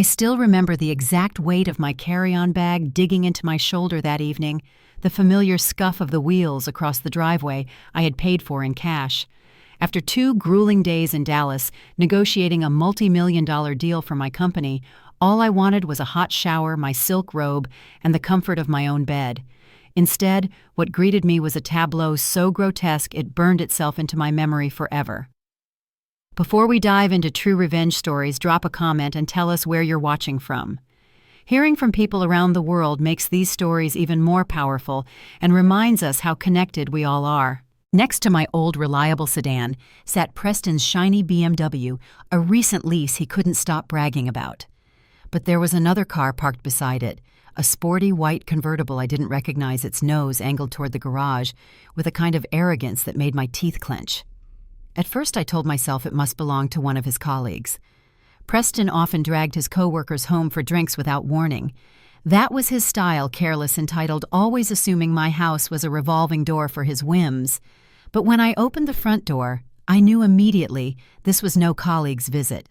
I still remember the exact weight of my carry-on bag digging into my shoulder that evening, the familiar scuff of the wheels across the driveway I had paid for in cash. After 2 grueling days in Dallas, negotiating a multi-million-dollar deal for my company, all I wanted was a hot shower, my silk robe, and the comfort of my own bed. Instead, what greeted me was a tableau so grotesque it burned itself into my memory forever. Before we dive into true revenge stories, drop a comment and tell us where you're watching from. Hearing from people around the world makes these stories even more powerful and reminds us how connected we all are. Next to my old reliable sedan sat Preston's shiny BMW, a recent lease he couldn't stop bragging about. But there was another car parked beside it, a sporty white convertible I didn't recognize, its nose angled toward the garage, with a kind of arrogance that made my teeth clench. At first I told myself it must belong to one of his colleagues. Preston often dragged his co-workers home for drinks without warning. That was his style, careless, entitled, always assuming my house was a revolving door for his whims. But when I opened the front door, I knew immediately this was no colleague's visit.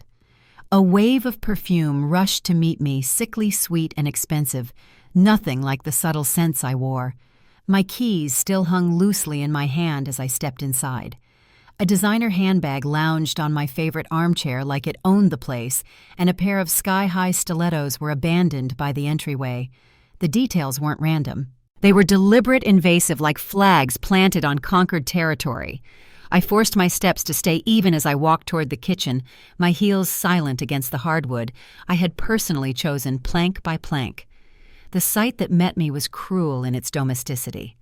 A wave of perfume rushed to meet me, sickly sweet and expensive, nothing like the subtle scents I wore. My keys still hung loosely in my hand as I stepped inside. A designer handbag lounged on my favorite armchair like it owned the place, and a pair of sky-high stilettos were abandoned by the entryway. The details weren't random. They were deliberate, invasive, like flags planted on conquered territory. I forced my steps to stay even as I walked toward the kitchen, my heels silent against the hardwood I had personally chosen plank by plank. The sight that met me was cruel in its domesticity.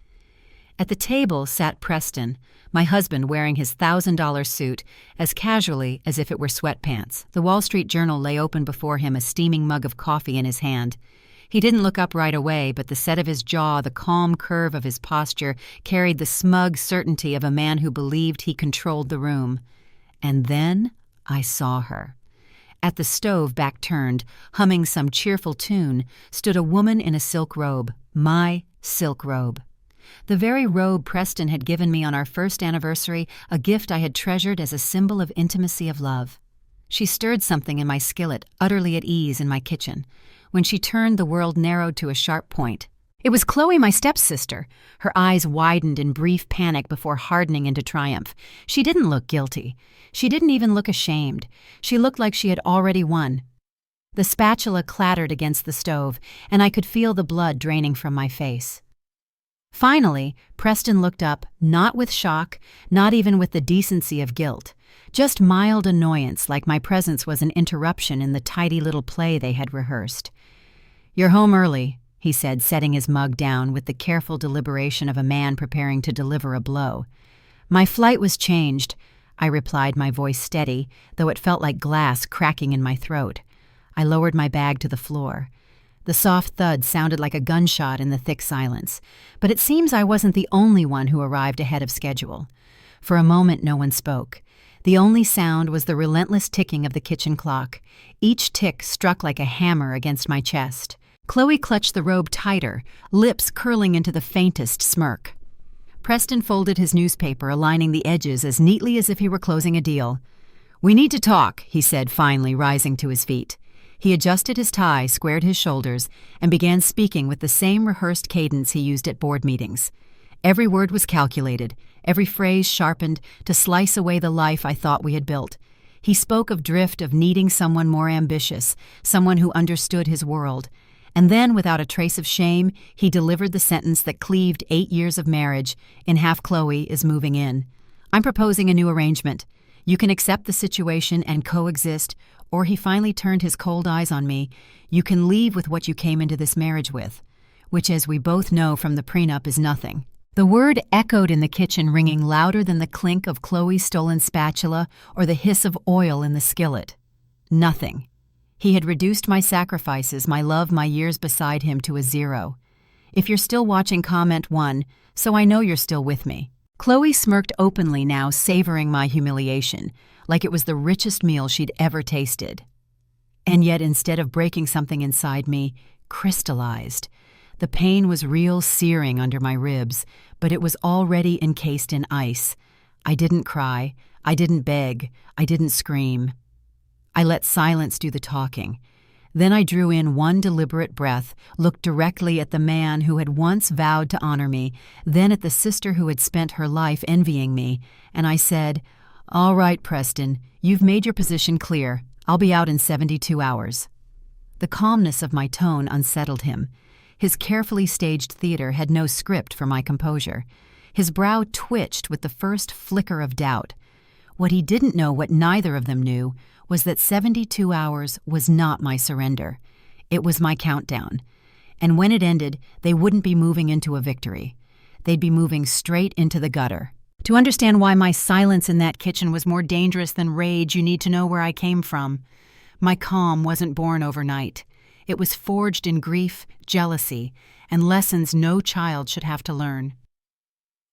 At the table sat Preston, my husband wearing his $1,000 suit as casually as if it were sweatpants. The Wall Street Journal lay open before him, a steaming mug of coffee in his hand. He didn't look up right away, but the set of his jaw, the calm curve of his posture, carried the smug certainty of a man who believed he controlled the room. And then I saw her. At the stove, back turned, humming some cheerful tune, stood a woman in a silk robe, my silk robe. The very robe Preston had given me on our first anniversary, a gift I had treasured as a symbol of intimacy, of love. She stirred something in my skillet, utterly at ease in my kitchen. When she turned, the world narrowed to a sharp point. It was Chloe, my stepsister. Her eyes widened in brief panic before hardening into triumph. She didn't look guilty. She didn't even look ashamed. She looked like she had already won. The spatula clattered against the stove, and I could feel the blood draining from my face. Finally, Preston looked up, not with shock, not even with the decency of guilt. Just mild annoyance, like my presence was an interruption in the tidy little play they had rehearsed. "You're home early," he said, setting his mug down with the careful deliberation of a man preparing to deliver a blow. "My flight was changed," I replied, my voice steady, though it felt like glass cracking in my throat. I lowered my bag to the floor. The soft thud sounded like a gunshot in the thick silence, but it seems I wasn't the only one who arrived ahead of schedule. For a moment no one spoke. The only sound was the relentless ticking of the kitchen clock. Each tick struck like a hammer against my chest. Chloe clutched the robe tighter, lips curling into the faintest smirk. Preston folded his newspaper, aligning the edges as neatly as if he were closing a deal. "We need to talk," he said, finally rising to his feet. He adjusted his tie, squared his shoulders, and began speaking with the same rehearsed cadence he used at board meetings. Every word was calculated, every phrase sharpened to slice away the life I thought we had built. He spoke of drift, of needing someone more ambitious, someone who understood his world. And then, without a trace of shame, he delivered the sentence that cleaved 8 years of marriage. "In half Chloe is moving in. I'm proposing a new arrangement. You can accept the situation and coexist, or," he finally turned his cold eyes on me, "you can leave with what you came into this marriage with, which, as we both know from the prenup, is nothing." The word echoed in the kitchen, ringing louder than the clink of Chloe's stolen spatula or the hiss of oil in the skillet. Nothing. He had reduced my sacrifices, my love, my years beside him to a zero. If you're still watching, comment 1, so I know you're still with me. Chloe smirked openly now, savoring my humiliation, like it was the richest meal she'd ever tasted. And yet, instead of breaking something inside me, crystallized. The pain was real, searing under my ribs, but it was already encased in ice. I didn't cry. I didn't beg. I didn't scream. I let silence do the talking. Then I drew in one deliberate breath, looked directly at the man who had once vowed to honor me, then at the sister who had spent her life envying me, and I said, "All right, Preston, you've made your position clear. I'll be out in 72 hours." The calmness of my tone unsettled him. His carefully staged theater had no script for my composure. His brow twitched with the first flicker of doubt. What he didn't know, what neither of them knew, was that 72 hours was not my surrender. It was my countdown. And when it ended, they wouldn't be moving into a victory. They'd be moving straight into the gutter. To understand why my silence in that kitchen was more dangerous than rage, you need to know where I came from. My calm wasn't born overnight. It was forged in grief, jealousy, and lessons no child should have to learn.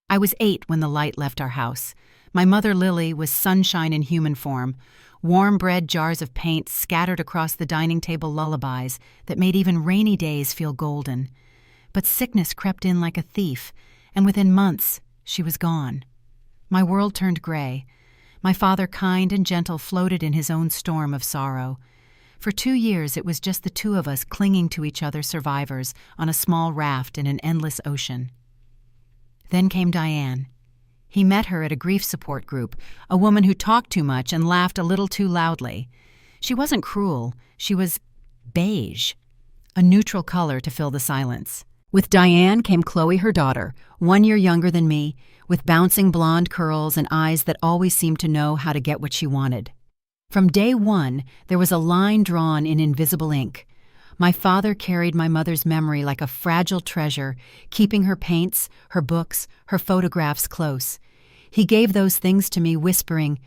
I was 8 when the light left our house. My mother, Lily, was sunshine in human form. Warm bread jars of paint scattered across the dining table lullabies that made even rainy days feel golden. But sickness crept in like a thief, and within months, she was gone. My world turned gray. My father, kind and gentle, floated in his own storm of sorrow. For 2 years, it was just the two of us clinging to each other, survivors, on a small raft in an endless ocean. Then came Diane. He met her at a grief support group, a woman who talked too much and laughed a little too loudly. She wasn't cruel. She was beige, a neutral color to fill the silence. With Diane came Chloe, her daughter, 1 year younger than me, with bouncing blonde curls and eyes that always seemed to know how to get what she wanted. From day one, there was a line drawn in invisible ink. My father carried my mother's memory like a fragile treasure, keeping her paints, her books, her photographs close. He gave those things to me, whispering,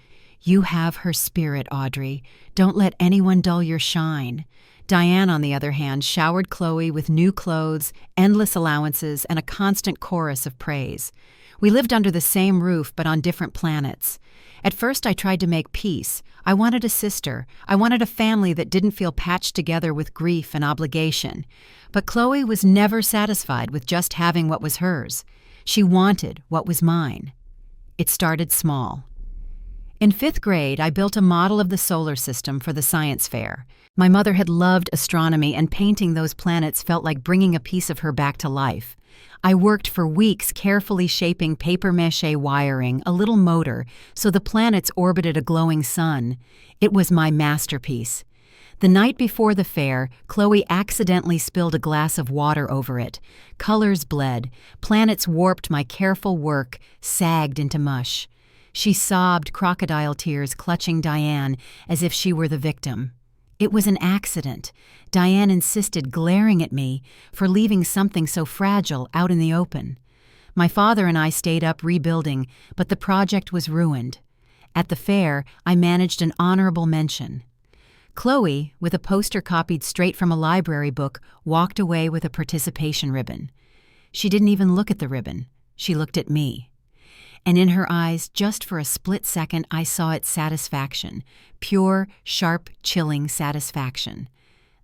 "You have her spirit, Audrey. Don't let anyone dull your shine." Diane, on the other hand, showered Chloe with new clothes, endless allowances, and a constant chorus of praise. We lived under the same roof but on different planets. At first I tried to make peace. I wanted a sister. I wanted a family that didn't feel patched together with grief and obligation. But Chloe was never satisfied with just having what was hers. She wanted what was mine. It started small. In 5th grade, I built a model of the solar system for the science fair. My mother had loved astronomy, and painting those planets felt like bringing a piece of her back to life. I worked for weeks carefully shaping papier-mâché wiring, a little motor, so the planets orbited a glowing sun. It was my masterpiece. The night before the fair, Chloe accidentally spilled a glass of water over it. Colors bled. Planets warped my careful work, sagged into mush. She sobbed crocodile tears, clutching Diane as if she were the victim. It was an accident. Diane insisted, glaring at me, for leaving something so fragile out in the open. My father and I stayed up rebuilding, but the project was ruined. At the fair, I managed an honorable mention. Chloe, with a poster copied straight from a library book, walked away with a participation ribbon. She didn't even look at the ribbon. She looked at me. And in her eyes, just for a split second, I saw its satisfaction. Pure, sharp, chilling satisfaction.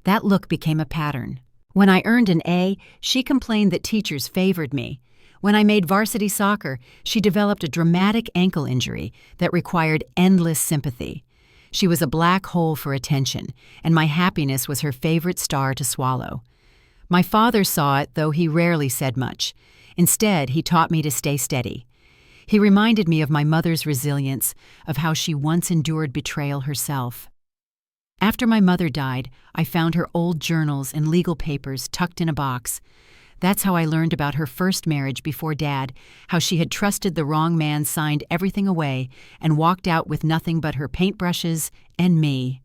That look became a pattern. When I earned an A, she complained that teachers favored me. When I made varsity soccer, she developed a dramatic ankle injury that required endless sympathy. She was a black hole for attention, and my happiness was her favorite star to swallow. My father saw it, though he rarely said much. Instead, he taught me to stay steady. He reminded me of my mother's resilience, of how she once endured betrayal herself. After my mother died, I found her old journals and legal papers tucked in a box. That's how I learned about her first marriage before Dad, how she had trusted the wrong man, signed everything away, and walked out with nothing but her paintbrushes and me.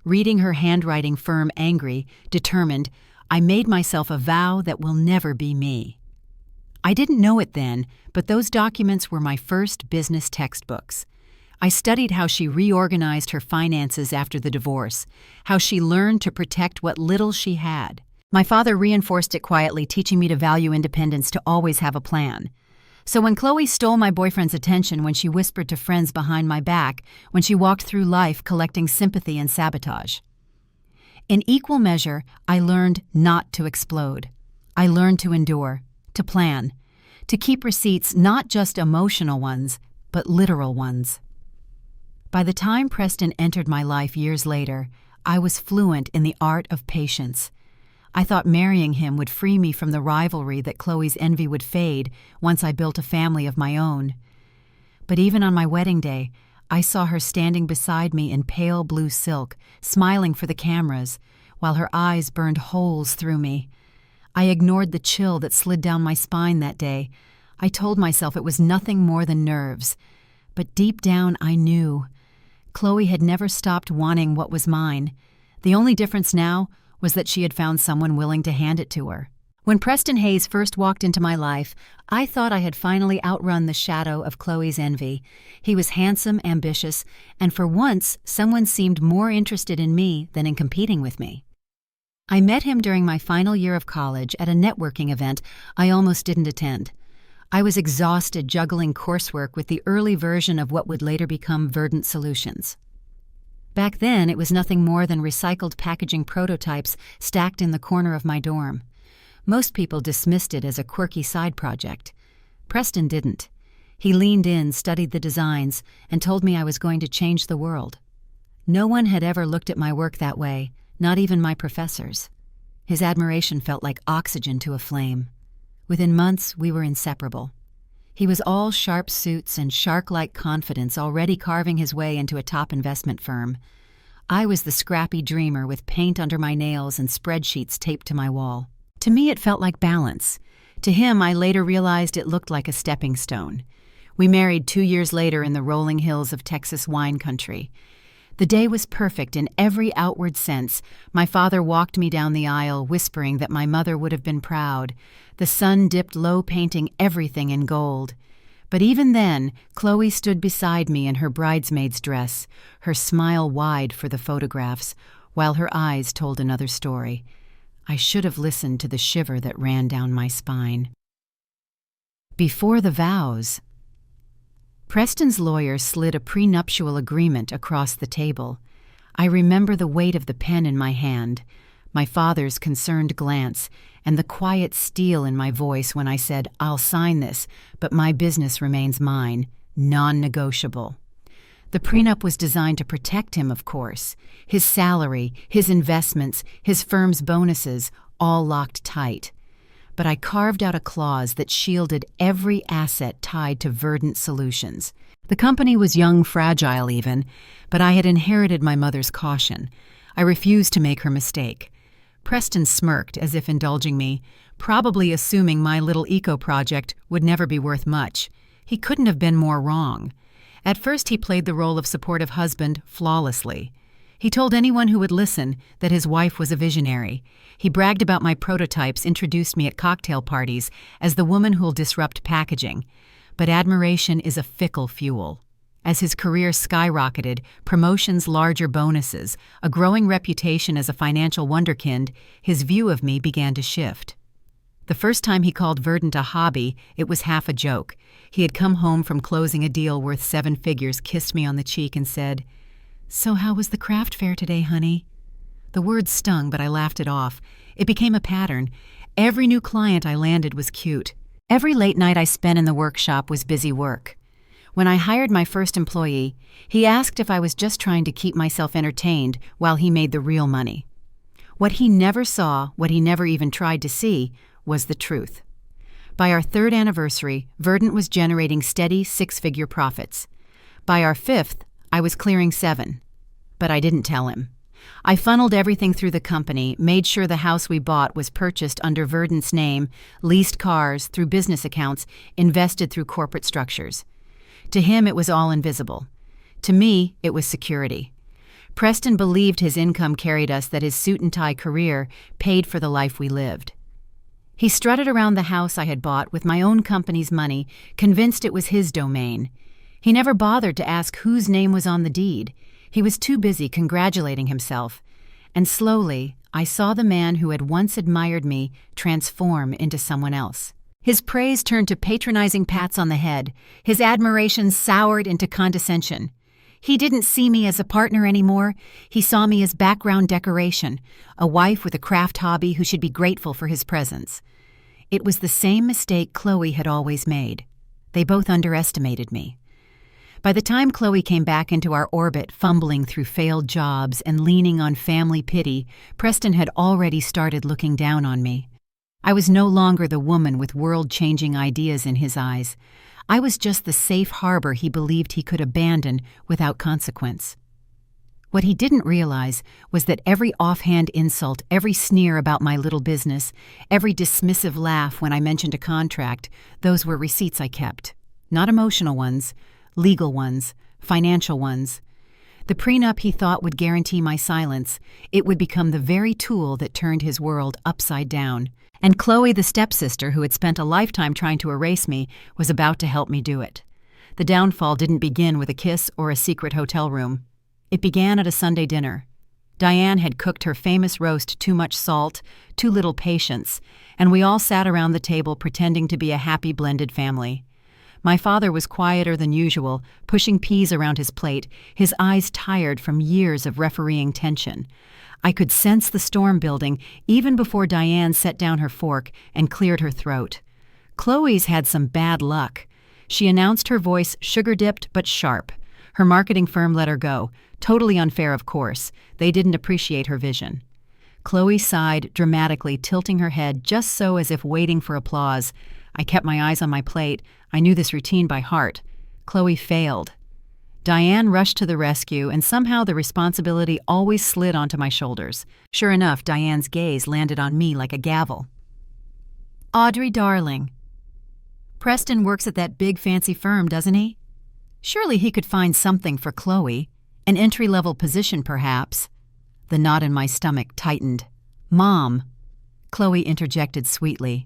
Reading her handwriting firm, angry, determined, I made myself a vow that will never be me. I didn't know it then, but those documents were my first business textbooks. I studied how she reorganized her finances after the divorce, how she learned to protect what little she had. My father reinforced it quietly, teaching me to value independence, to always have a plan. So when Chloe stole my boyfriend's attention, when she whispered to friends behind my back, when she walked through life collecting sympathy and sabotage. In equal measure, I learned not to explode. I learned to endure, to plan, to keep receipts, not just emotional ones, but literal ones. By the time Preston entered my life years later, I was fluent in the art of patience. I thought marrying him would free me from the rivalry that Chloe's envy would fade once I built a family of my own. But even on my wedding day, I saw her standing beside me in pale blue silk, smiling for the cameras, while her eyes burned holes through me. I ignored the chill that slid down my spine that day. I told myself it was nothing more than nerves. But deep down I knew. Chloe had never stopped wanting what was mine. The only difference now was that she had found someone willing to hand it to her. When Preston Hayes first walked into my life, I thought I had finally outrun the shadow of Chloe's envy. He was handsome, ambitious, and for once, someone seemed more interested in me than in competing with me. I met him during my final year of college at a networking event I almost didn't attend. I was exhausted juggling coursework with the early version of what would later become Verdant Solutions. Back then, it was nothing more than recycled packaging prototypes stacked in the corner of my dorm. Most people dismissed it as a quirky side project. Preston didn't. He leaned in, studied the designs, and told me I was going to change the world. No one had ever looked at my work that way, not even my professors. His admiration felt like oxygen to a flame. Within months, we were inseparable. He was all sharp suits and shark-like confidence, already carving his way into a top investment firm. I was the scrappy dreamer with paint under my nails and spreadsheets taped to my wall. To me, it felt like balance. To him, I later realized it looked like a stepping stone. We married 2 years later in the rolling hills of Texas wine country. The day was perfect in every outward sense. My father walked me down the aisle, whispering that my mother would have been proud. The sun dipped low, painting everything in gold. But even then, Chloe stood beside me in her bridesmaid's dress, her smile wide for the photographs, while her eyes told another story. I should have listened to the shiver that ran down my spine. Before the vows, Preston's lawyer slid a prenuptial agreement across the table. I remember the weight of the pen in my hand, my father's concerned glance, and the quiet steel in my voice when I said, "I'll sign this, but my business remains mine, non-negotiable." The prenup was designed to protect him, of course. His salary, his investments, his firm's bonuses, all locked tight. But I carved out a clause that shielded every asset tied to Verdant Solutions. The company was young, fragile even, but I had inherited my mother's caution. I refused to make her mistake. Preston smirked as if indulging me, probably assuming my little eco-project would never be worth much. He couldn't have been more wrong. At first he played the role of supportive husband flawlessly. He told anyone who would listen that his wife was a visionary. He bragged about my prototypes, introduced me at cocktail parties as the woman who'll disrupt packaging. But admiration is a fickle fuel. As his career skyrocketed, promotions, larger bonuses, a growing reputation as a financial wunderkind, his view of me began to shift. The first time he called Verdant a hobby, it was half a joke. He had come home from closing a deal worth 7 figures, kissed me on the cheek, and said, "So how was the craft fair today, honey?" The word stung, but I laughed it off. It became a pattern. Every new client I landed was cute. Every late night I spent in the workshop was busy work. When I hired my first employee, he asked if I was just trying to keep myself entertained while he made the real money. What he never saw, what he never even tried to see, was the truth. By our 3rd anniversary, Verdant was generating steady 6-figure profits. By our 5th, I was clearing 7. But I didn't tell him. I funneled everything through the company, made sure the house we bought was purchased under Verdant's name, leased cars through business accounts, invested through corporate structures. To him, it was all invisible. To me, it was security. Preston believed his income carried us, that his suit-and-tie career paid for the life we lived. He strutted around the house I had bought with my own company's money, convinced it was his domain. He never bothered to ask whose name was on the deed. He was too busy congratulating himself. And slowly, I saw the man who had once admired me transform into someone else. His praise turned to patronizing pats on the head. His admiration soured into condescension. He didn't see me as a partner anymore. He saw me as background decoration, a wife with a craft hobby who should be grateful for his presence. It was the same mistake Chloe had always made. They both underestimated me. By the time Chloe came back into our orbit, fumbling through failed jobs and leaning on family pity, Preston had already started looking down on me. I was no longer the woman with world-changing ideas in his eyes. I was just the safe harbor he believed he could abandon without consequence. What he didn't realize was that every offhand insult, every sneer about my little business, every dismissive laugh when I mentioned a contract, those were receipts I kept. Not emotional ones, legal ones, financial ones. The prenup he thought would guarantee my silence, it would become the very tool that turned his world upside down. And Chloe, the stepsister who had spent a lifetime trying to erase me, was about to help me do it. The downfall didn't begin with a kiss or a secret hotel room. It began at a Sunday dinner. Diane had cooked her famous roast too much salt, too little patience, and we all sat around the table pretending to be a happy blended family. My father was quieter than usual, pushing peas around his plate, his eyes tired from years of refereeing tension. I could sense the storm building even before Diane set down her fork and cleared her throat. Chloe's had some bad luck. She announced, her voice sugar-dipped but sharp. Her marketing firm let her go. Totally unfair, of course. They didn't appreciate her vision. Chloe sighed dramatically, tilting her head just so as if waiting for applause. I kept my eyes on my plate. I knew this routine by heart. Chloe failed. Diane rushed to the rescue, and somehow the responsibility always slid onto my shoulders. Sure enough, Diane's gaze landed on me like a gavel. "Audrey, darling. Preston works at that big fancy firm, doesn't he? Surely he could find something for Chloe. An entry-level position, perhaps." The knot in my stomach tightened. "Mom," Chloe interjected sweetly,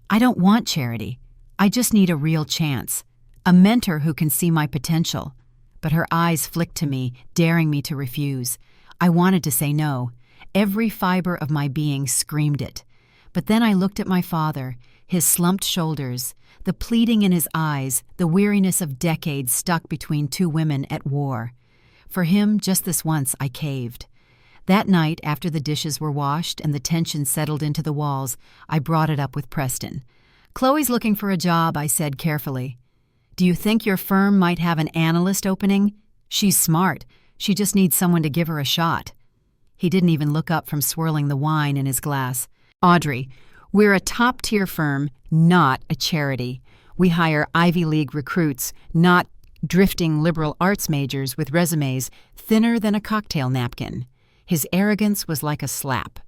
"I don't want charity. I just need a real chance. A mentor who can see my potential." But her eyes flicked to me, daring me to refuse. I wanted to say no. Every fiber of my being screamed it. But then I looked at my father, his slumped shoulders, the pleading in his eyes, the weariness of decades stuck between two women at war. For him, just this once, I caved. That night, after the dishes were washed and the tension settled into the walls, I brought it up with Preston. "Chloe's looking for a job," I said carefully. "Do you think your firm might have an analyst opening? She's smart. She just needs someone to give her a shot." He didn't even look up from swirling the wine in his glass. "Audrey, we're a top-tier firm, not a charity. We hire Ivy League recruits, not drifting liberal arts majors with resumes thinner than a cocktail napkin." His arrogance was like a slap.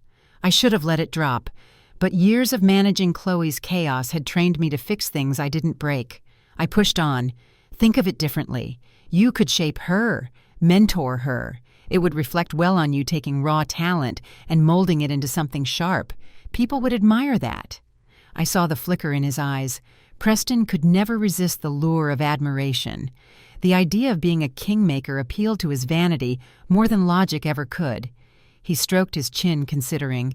I should have let it drop, but years of managing Chloe's chaos had trained me to fix things I didn't break. I pushed on. "Think of it differently. You could shape her, mentor her. It would reflect well on you, taking raw talent and molding it into something sharp. People would admire that." I saw the flicker in his eyes. Preston could never resist the lure of admiration. The idea of being a kingmaker appealed to his vanity more than logic ever could. He stroked his chin, considering.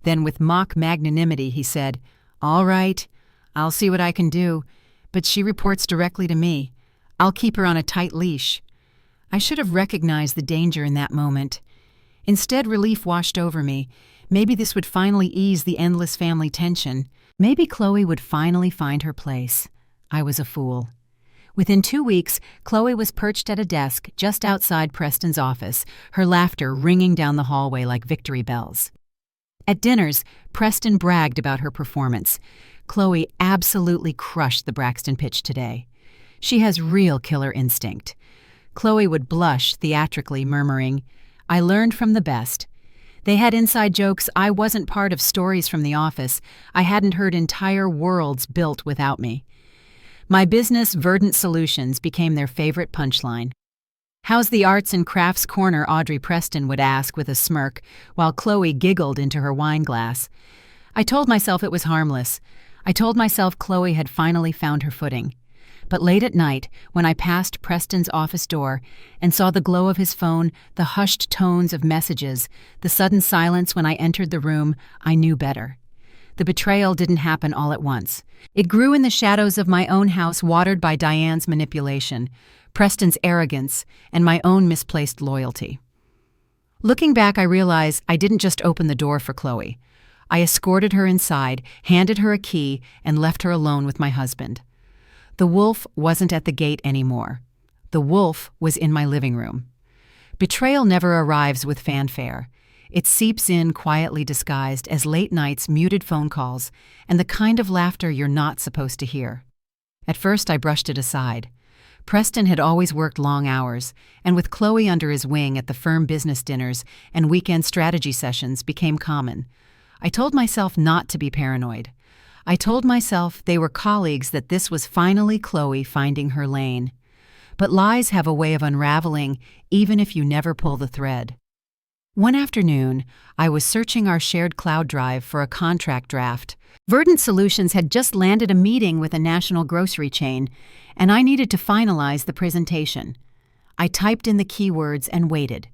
Then with mock magnanimity he said, "All right, I'll see what I can do. But she reports directly to me. I'll keep her on a tight leash." I should have recognized the danger in that moment. Instead, relief washed over me. Maybe this would finally ease the endless family tension. Maybe Chloe would finally find her place. I was a fool. Within 2 weeks, Chloe was perched at a desk just outside Preston's office, her laughter ringing down the hallway like victory bells. At dinners, Preston bragged about her performance. "Chloe absolutely crushed the Braxton pitch today. She has real killer instinct." Chloe would blush theatrically, murmuring, "I learned from the best." They had inside jokes. I wasn't part of stories from the office. I hadn't heard entire worlds built without me. My business, Verdant Solutions, became their favorite punchline. "How's the arts and crafts corner?" Audrey Preston would ask with a smirk, while Chloe giggled into her wine glass. I told myself it was harmless. I told myself Chloe had finally found her footing. But late at night, when I passed Preston's office door and saw the glow of his phone, the hushed tones of messages, the sudden silence when I entered the room, I knew better. The betrayal didn't happen all at once. It grew in the shadows of my own house, watered by Diane's manipulation, Preston's arrogance, and my own misplaced loyalty. Looking back, I realize I didn't just open the door for Chloe. I escorted her inside, handed her a key, and left her alone with my husband. The wolf wasn't at the gate anymore. The wolf was in my living room. Betrayal never arrives with fanfare. It seeps in quietly disguised as late nights, muted phone calls, and the kind of laughter you're not supposed to hear. At first, I brushed it aside. Preston had always worked long hours, and with Chloe under his wing at the firm business dinners and weekend strategy sessions became common. I told myself not to be paranoid. I told myself they were colleagues, that this was finally Chloe finding her lane. But lies have a way of unraveling even if you never pull the thread. One afternoon, I was searching our shared cloud drive for a contract draft. Verdant Solutions had just landed a meeting with a national grocery chain, and I needed to finalize the presentation. I typed in the keywords and waited.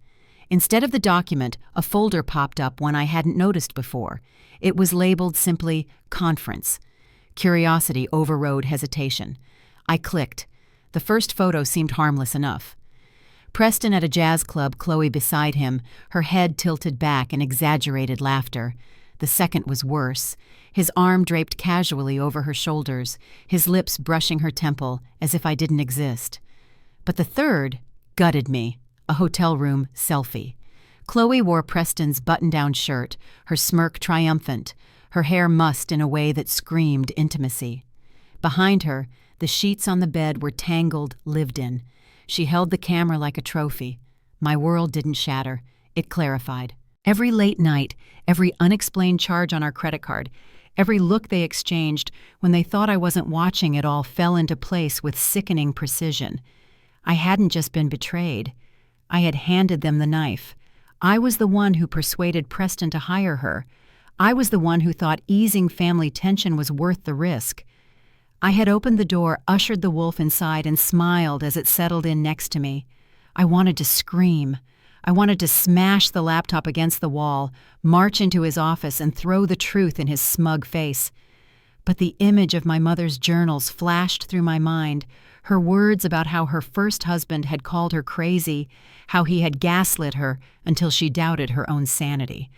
Instead of the document, a folder popped up, one I hadn't noticed before. It was labeled simply Conference. Curiosity overrode hesitation. I clicked. The first photo seemed harmless enough. Preston at a jazz club, Chloe beside him, her head tilted back in exaggerated laughter. The second was worse. His arm draped casually over her shoulders, his lips brushing her temple as if I didn't exist. But the third gutted me, a hotel room selfie. Chloe wore Preston's button-down shirt, her smirk triumphant, her hair mussed in a way that screamed intimacy. Behind her, the sheets on the bed were tangled, lived in. She held the camera like a trophy. My world didn't shatter. It clarified. Every late night, every unexplained charge on our credit card, every look they exchanged when they thought I wasn't watching, it all fell into place with sickening precision. I hadn't just been betrayed. I had handed them the knife. I was the one who persuaded Preston to hire her. I was the one who thought easing family tension was worth the risk. I had opened the door, ushered the wolf inside, and smiled as it settled in next to me. I wanted to scream. I wanted to smash the laptop against the wall, march into his office, and throw the truth in his smug face. But the image of my mother's journals flashed through my mind, her words about how her first husband had called her crazy, how he had gaslit her until she doubted her own sanity.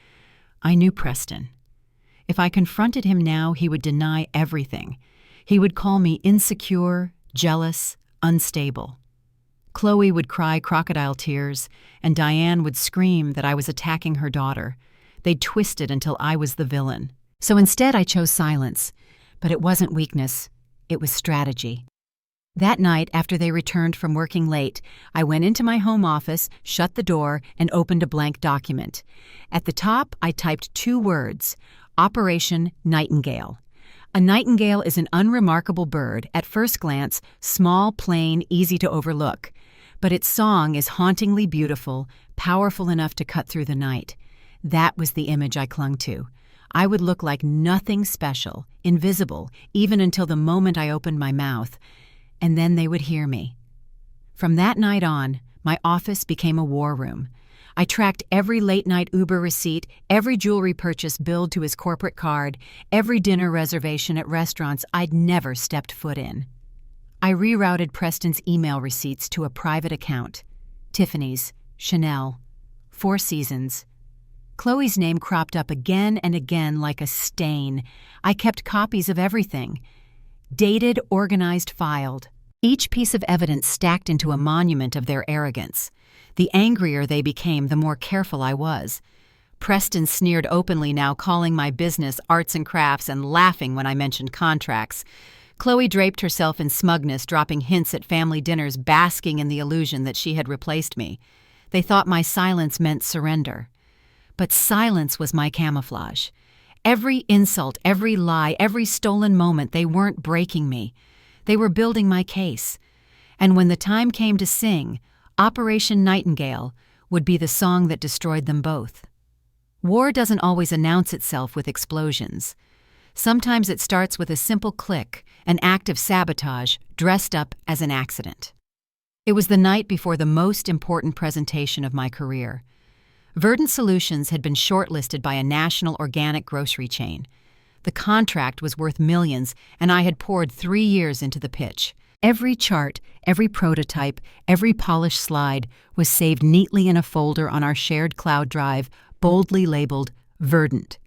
I knew Preston. If I confronted him now, he would deny everything. He would call me insecure, jealous, unstable. Chloe would cry crocodile tears, and Diane would scream that I was attacking her daughter. They'd twist it until I was the villain. So instead I chose silence. But it wasn't weakness. It was strategy. That night, after they returned from working late, I went into my home office, shut the door, and opened a blank document. At the top, I typed 2 words: Operation Nightingale. A nightingale is an unremarkable bird, at first glance, small, plain, easy to overlook. But its song is hauntingly beautiful, powerful enough to cut through the night. That was the image I clung to. I would look like nothing special, invisible, even until the moment I opened my mouth. And then they would hear me. From that night on, my office became a war room. I tracked every late-night Uber receipt, every jewelry purchase billed to his corporate card, every dinner reservation at restaurants I'd never stepped foot in. I rerouted Preston's email receipts to a private account. Tiffany's, Chanel, Four Seasons. Chloe's name cropped up again and again like a stain. I kept copies of everything. Dated, organized, filed. Each piece of evidence stacked into a monument of their arrogance. The angrier they became, the more careful I was. Preston sneered openly now, calling my business arts and crafts and laughing when I mentioned contracts. Chloe draped herself in smugness, dropping hints at family dinners, basking in the illusion that she had replaced me. They thought my silence meant surrender. But silence was my camouflage. Every insult, every lie, every stolen moment, they weren't breaking me. They were building my case. And when the time came to sing, Operation Nightingale would be the song that destroyed them both. War doesn't always announce itself with explosions. Sometimes it starts with a simple click, an act of sabotage dressed up as an accident. It was the night before the most important presentation of my career. Verdant Solutions had been shortlisted by a national organic grocery chain. The contract was worth millions, and I had poured 3 years into the pitch. Every chart, every prototype, every polished slide was saved neatly in a folder on our shared cloud drive, boldly labeled Verdant.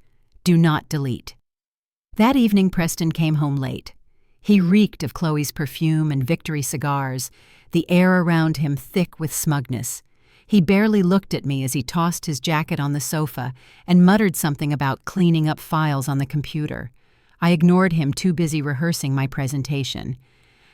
Do not delete. That evening, Preston came home late. He reeked of Chloe's perfume and Victory cigars, the air around him thick with smugness. He barely looked at me as he tossed his jacket on the sofa and muttered something about cleaning up files on the computer. I ignored him, too busy rehearsing my presentation.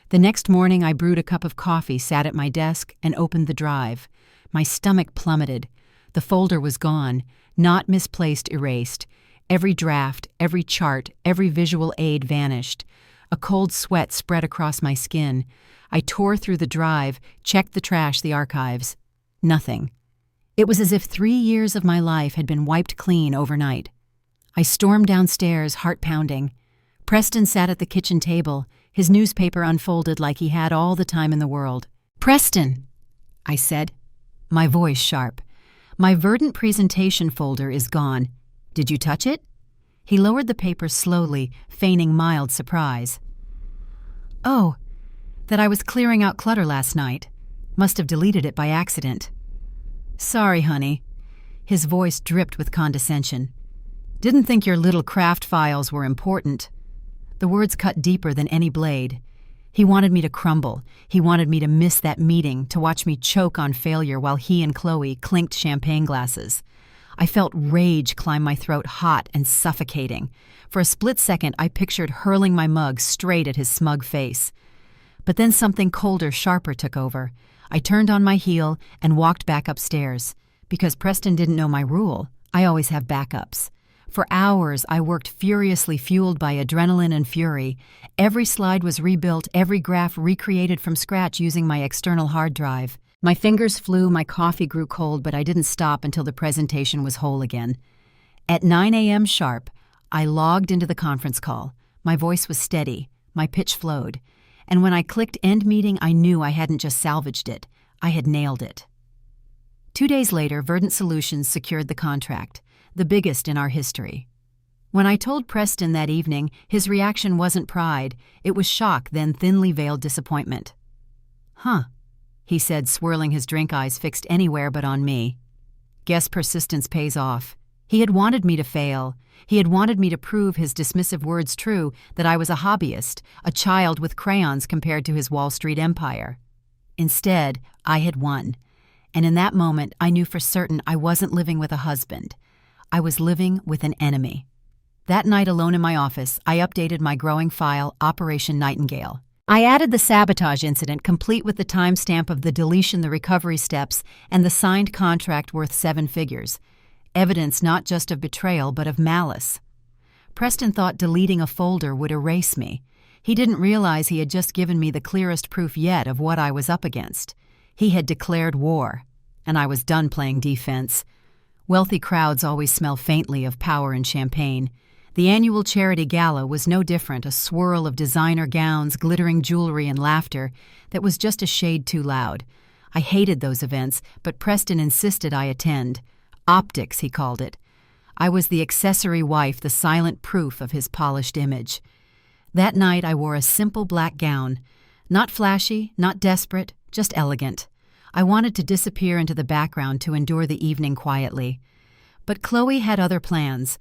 The next morning I brewed a cup of coffee, sat at my desk, and opened the drive. My stomach plummeted. The folder was gone, not misplaced, erased. Every draft, every chart, every visual aid vanished. A cold sweat spread across my skin. I tore through the drive, checked the trash, the archives. Nothing. It was as if 3 years of my life had been wiped clean overnight. I stormed downstairs, heart pounding. Preston sat at the kitchen table, his newspaper unfolded like he had all the time in the world. "Preston," I said, my voice sharp. "My Verdant presentation folder is gone. Did you touch it?" He lowered the paper slowly, feigning mild surprise. "Oh, that I was clearing out clutter last night. Must have deleted it by accident." "Sorry, honey." His voice dripped with condescension. "Didn't think your little craft files were important." The words cut deeper than any blade. He wanted me to crumble. He wanted me to miss that meeting, to watch me choke on failure while he and Chloe clinked champagne glasses. I felt rage climb my throat, hot and suffocating. For a split second, I pictured hurling my mug straight at his smug face. But then something colder, sharper took over. I turned on my heel and walked back upstairs. Because Preston didn't know my rule, I always have backups. For hours, I worked furiously, fueled by adrenaline and fury. Every slide was rebuilt, every graph recreated from scratch using my external hard drive. My fingers flew, my coffee grew cold, but I didn't stop until the presentation was whole again. At 9 a.m. sharp, I logged into the conference call. My voice was steady, my pitch flowed. And when I clicked End Meeting, I knew I hadn't just salvaged it. I had nailed it. 2 days later, Verdant Solutions secured the contract, the biggest in our history. When I told Preston that evening, his reaction wasn't pride. It was shock, then thinly veiled disappointment. "Huh," he said, swirling his drink, eyes fixed anywhere but on me. "Guess persistence pays off." He had wanted me to fail. He had wanted me to prove his dismissive words true, that I was a hobbyist, a child with crayons compared to his Wall Street empire. Instead, I had won. And in that moment, I knew for certain I wasn't living with a husband. I was living with an enemy. That night, alone in my office, I updated my growing file, Operation Nightingale. I added the sabotage incident, complete with the timestamp of the deletion, the recovery steps, and the signed contract worth 7 figures. Evidence not just of betrayal, but of malice. Preston thought deleting a folder would erase me. He didn't realize he had just given me the clearest proof yet of what I was up against. He had declared war, and I was done playing defense. Wealthy crowds always smell faintly of power and champagne. The annual charity gala was no different, a swirl of designer gowns, glittering jewelry, and laughter that was just a shade too loud. I hated those events, but Preston insisted I attend. Optics, he called it. I was the accessory wife, the silent proof of his polished image. That night I wore a simple black gown. Not flashy, not desperate, just elegant. I wanted to disappear into the background to endure the evening quietly. But Chloe had other plans.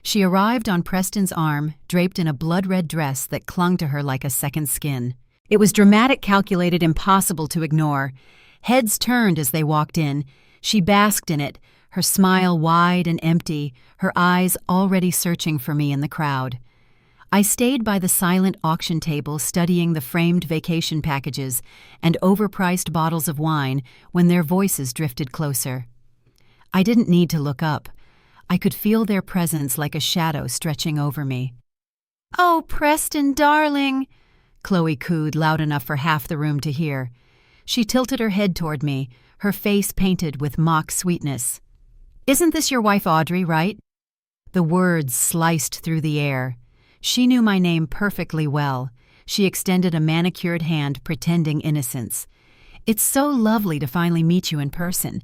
She arrived on Preston's arm, draped in a blood-red dress that clung to her like a second skin. It was dramatic, calculated, impossible to ignore. Heads turned as they walked in. She basked in it, her smile wide and empty, her eyes already searching for me in the crowd. I stayed by the silent auction table studying the framed vacation packages and overpriced bottles of wine when their voices drifted closer. I didn't need to look up. I could feel their presence like a shadow stretching over me. "Oh, Preston, darling," Chloe cooed loud enough for half the room to hear. She tilted her head toward me, her face painted with mock sweetness. "Isn't this your wife Audrey, right?" The words sliced through the air. She knew my name perfectly well. She extended a manicured hand, pretending innocence. "It's so lovely to finally meet you in person.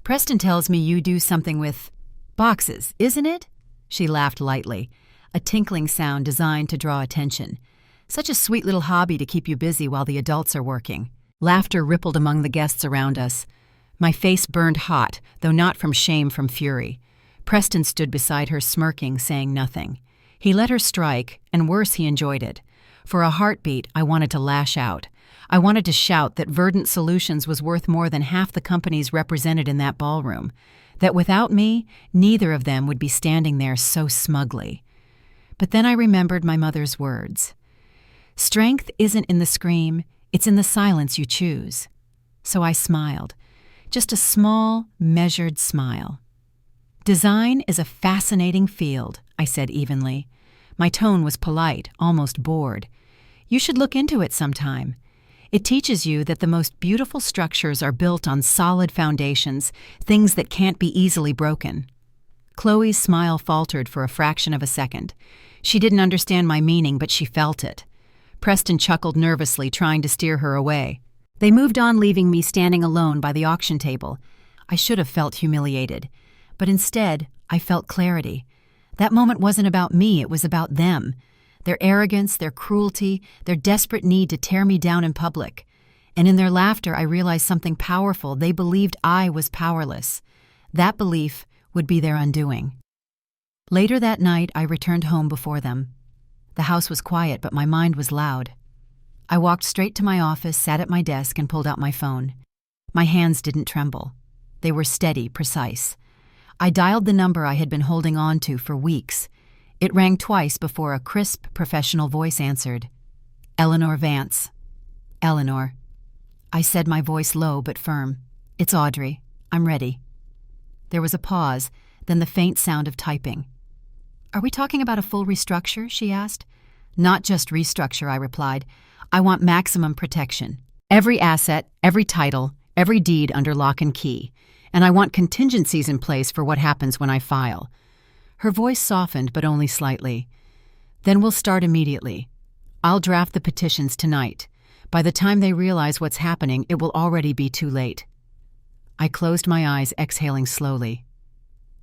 Preston tells me you do something with boxes, isn't it?" She laughed lightly, a tinkling sound designed to draw attention. "Such a sweet little hobby to keep you busy while the adults are working." Laughter rippled among the guests around us. My face burned hot, though not from shame, from fury. Preston stood beside her, smirking, saying nothing. He let her strike, and worse, he enjoyed it. For a heartbeat, I wanted to lash out. I wanted to shout that Verdant Solutions was worth more than half the companies represented in that ballroom, that without me, neither of them would be standing there so smugly. But then I remembered my mother's words. Strength isn't in the scream, it's in the silence you choose. So I smiled, just a small, measured smile. Design is a fascinating field, I said evenly. My tone was polite, almost bored. You should look into it sometime. It teaches you that the most beautiful structures are built on solid foundations, things that can't be easily broken. Chloe's smile faltered for a fraction of a second. She didn't understand my meaning, but she felt it. Preston chuckled nervously, trying to steer her away. They moved on, leaving me standing alone by the auction table. I should have felt humiliated, but instead, I felt clarity. That moment wasn't about me, it was about them. Their arrogance, their cruelty, their desperate need to tear me down in public. And in their laughter, I realized something powerful. They believed I was powerless. That belief would be their undoing. Later that night, I returned home before them. The house was quiet, but my mind was loud. I walked straight to my office, sat at my desk, and pulled out my phone. My hands didn't tremble. They were steady, precise. I dialed the number I had been holding on to for weeks. It rang twice before a crisp, professional voice answered. Eleanor Vance. Eleanor. I said, my voice low but firm. It's Audrey. I'm ready. There was a pause, then the faint sound of typing. Are we talking about a full restructure? She asked. Not just restructure, I replied. I want maximum protection. Every asset, every title, every deed under lock and key. And I want contingencies in place for what happens when I file. Her voice softened, but only slightly. Then we'll start immediately. I'll draft the petitions tonight. By the time they realize what's happening, it will already be too late. I closed my eyes, exhaling slowly.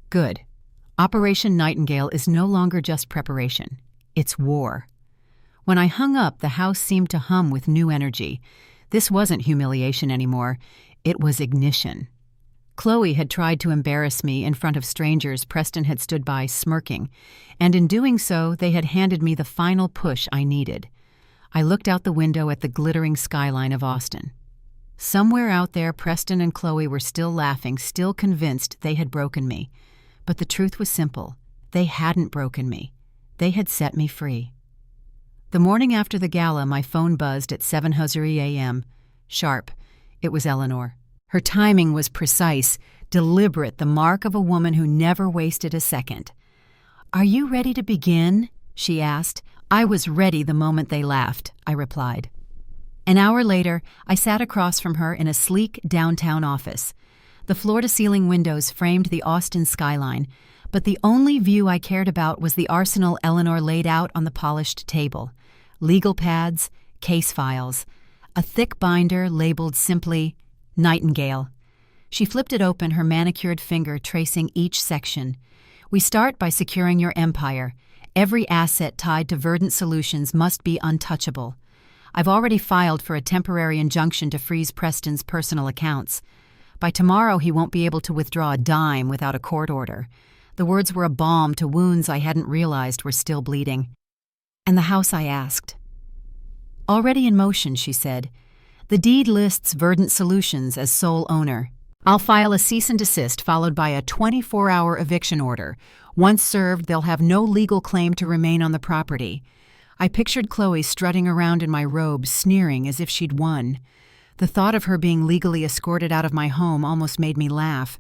Good. Operation Nightingale is no longer just preparation. It's war. When I hung up, the house seemed to hum with new energy. This wasn't humiliation anymore. It was ignition. Chloe had tried to embarrass me in front of strangers. Preston had stood by, smirking, and in doing so, they had handed me the final push I needed. I looked out the window at the glittering skyline of Austin. Somewhere out there, Preston and Chloe were still laughing, still convinced they had broken me. But the truth was simple. They hadn't broken me. They had set me free. The morning after the gala, my phone buzzed at 7:00 a.m. Sharp. It was Eleanor. Her timing was precise, deliberate, the mark of a woman who never wasted a second. Are you ready to begin? She asked. I was ready the moment they laughed, I replied. An hour later, I sat across from her in a sleek downtown office. The floor-to-ceiling windows framed the Austin skyline, but the only view I cared about was the arsenal Eleanor laid out on the polished table. Legal pads, case files, a thick binder labeled simply Nightingale. She flipped it open, her manicured finger tracing each section. We start by securing your empire. Every asset tied to Verdant Solutions must be untouchable. I've already filed for a temporary injunction to freeze Preston's personal accounts. By tomorrow, he won't be able to withdraw a dime without a court order. The words were a balm to wounds I hadn't realized were still bleeding. And the house, I asked. Already in motion, she said. The deed lists Verdant Solutions as sole owner. I'll file a cease and desist followed by a 24-hour eviction order. Once served, they'll have no legal claim to remain on the property. I pictured Chloe strutting around in my robe, sneering as if she'd won. The thought of her being legally escorted out of my home almost made me laugh.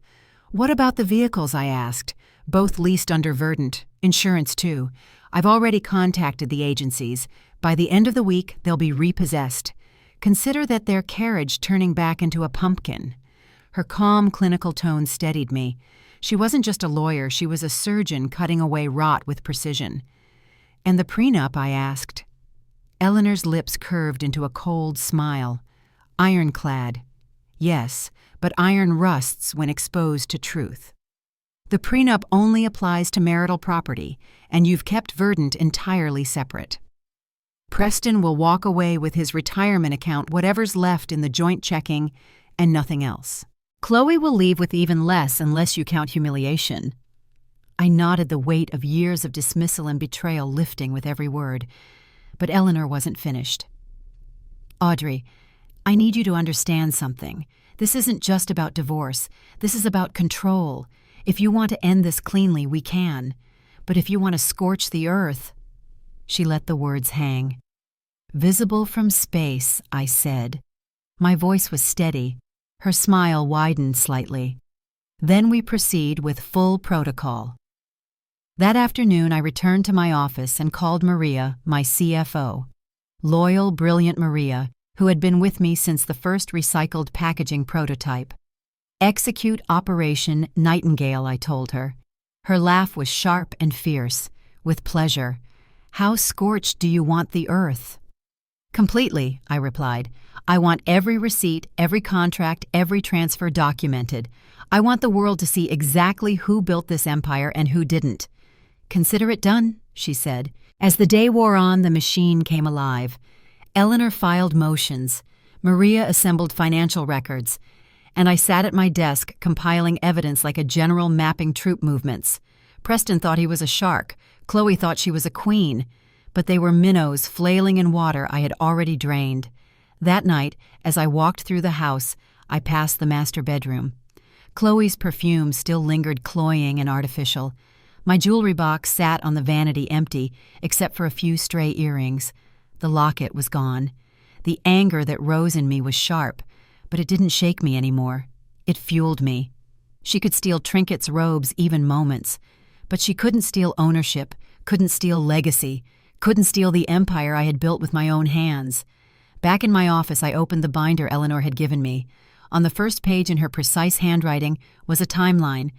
What about the vehicles, I asked. Both leased under Verdant. Insurance, too. I've already contacted the agencies. By the end of the week, they'll be repossessed. Consider that their carriage turning back into a pumpkin. Her calm, clinical tone steadied me. She wasn't just a lawyer, she was a surgeon cutting away rot with precision. And the prenup, I asked. Eleanor's lips curved into a cold smile. Ironclad. Yes, but iron rusts when exposed to truth. The prenup only applies to marital property, and you've kept Verdant entirely separate. Preston will walk away with his retirement account, whatever's left in the joint checking, and nothing else. Chloe will leave with even less unless you count humiliation. I nodded, the weight of years of dismissal and betrayal lifting with every word. But Eleanor wasn't finished. "Audrey, I need you to understand something. This isn't just about divorce. This is about control. If you want to end this cleanly, we can. But if you want to scorch the earth—" She let the words hang. "Visible from space," I said. My voice was steady. Her smile widened slightly. "Then we proceed with full protocol." That afternoon, I returned to my office and called Maria, my CFO. Loyal, brilliant Maria, who had been with me since the first recycled packaging prototype. "Execute Operation Nightingale," I told her. Her laugh was sharp and fierce, with pleasure. "How scorched do you want the earth?" "Completely," I replied. "I want every receipt, every contract, every transfer documented. I want the world to see exactly who built this empire and who didn't." "Consider it done," she said. As the day wore on, the machine came alive. Eleanor filed motions. Maria assembled financial records. And I sat at my desk compiling evidence like a general mapping troop movements. Preston thought he was a shark. Chloe thought she was a queen. But they were minnows flailing in water I had already drained. That night, as I walked through the house, I passed the master bedroom. Chloe's perfume still lingered cloying and artificial. My jewelry box sat on the vanity empty, except for a few stray earrings. The locket was gone. The anger that rose in me was sharp, but it didn't shake me anymore. It fueled me. She could steal trinkets, robes, even moments. But she couldn't steal ownership, couldn't steal legacy, couldn't steal the empire I had built with my own hands. Back in my office, I opened the binder Eleanor had given me. On the first page in her precise handwriting was a timeline.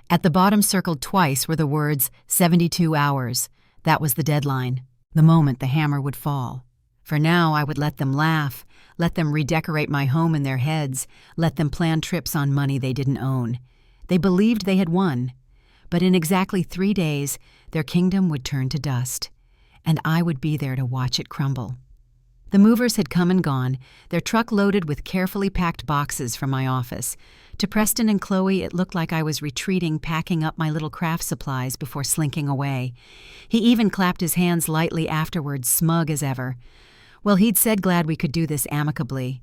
At the bottom, circled twice, were the words 72 hours. That was the deadline, the moment the hammer would fall. For now, I would let them laugh, let them redecorate my home in their heads, let them plan trips on money they didn't own. They believed they had won. But in exactly 3 days, their kingdom would turn to dust, and I would be there to watch it crumble. The movers had come and gone, their truck loaded with carefully packed boxes from my office. To Preston and Chloe, it looked like I was retreating, packing up my little craft supplies before slinking away. He even clapped his hands lightly afterwards, smug as ever. Well, he'd said glad we could do this amicably.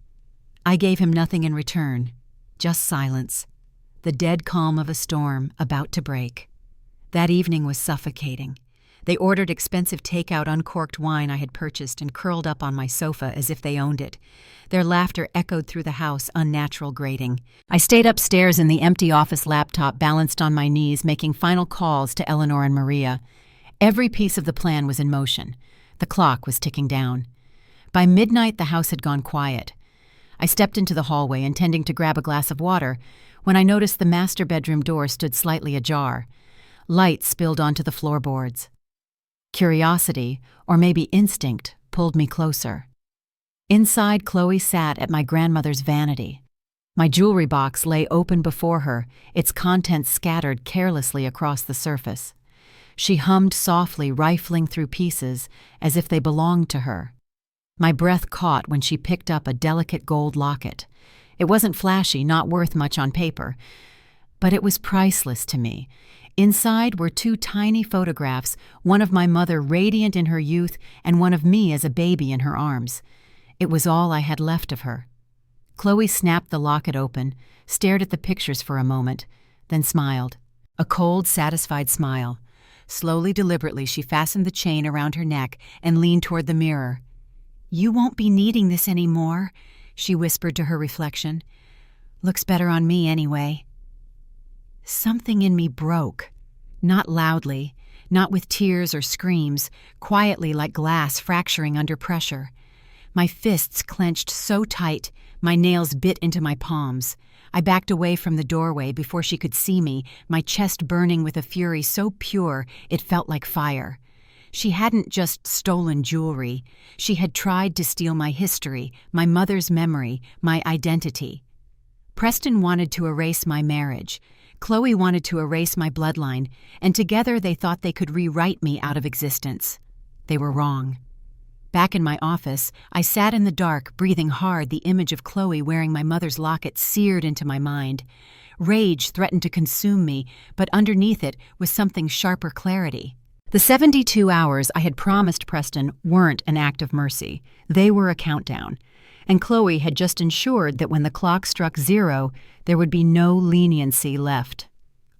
I gave him nothing in return, just silence, the dead calm of a storm about to break. That evening was suffocating. They ordered expensive takeout uncorked wine I had purchased and curled up on my sofa as if they owned it. Their laughter echoed through the house, unnatural grating. I stayed upstairs in the empty office laptop balanced on my knees, making final calls to Eleanor and Maria. Every piece of the plan was in motion. The clock was ticking down. By midnight, the house had gone quiet. I stepped into the hallway, intending to grab a glass of water, when I noticed the master bedroom door stood slightly ajar. Light spilled onto the floorboards. Curiosity, or maybe instinct, pulled me closer. Inside, Chloe sat at my grandmother's vanity. My jewelry box lay open before her, its contents scattered carelessly across the surface. She hummed softly, rifling through pieces as if they belonged to her. My breath caught when she picked up a delicate gold locket. It wasn't flashy, not worth much on paper, but it was priceless to me. Inside were 2 tiny photographs, one of my mother radiant in her youth and one of me as a baby in her arms. It was all I had left of her. Chloe snapped the locket open, stared at the pictures for a moment, then smiled. A cold, satisfied smile. Slowly, deliberately, she fastened the chain around her neck and leaned toward the mirror. "You won't be needing this anymore," she whispered to her reflection. "Looks better on me anyway." Something in me broke. Not loudly, not with tears or screams, quietly like glass fracturing under pressure. My fists clenched so tight, my nails bit into my palms. I backed away from the doorway before she could see me, my chest burning with a fury so pure it felt like fire. She hadn't just stolen jewelry. She had tried to steal my history, my mother's memory, my identity. Preston wanted to erase my marriage. Chloe wanted to erase my bloodline, and together they thought they could rewrite me out of existence. They were wrong. Back in my office, I sat in the dark, breathing hard, the image of Chloe wearing my mother's locket seared into my mind. Rage threatened to consume me, but underneath it was something sharper clarity. The 72 hours I had promised Preston weren't an act of mercy. They were a countdown. And Chloe had just ensured that when the clock struck 0, there would be no leniency left.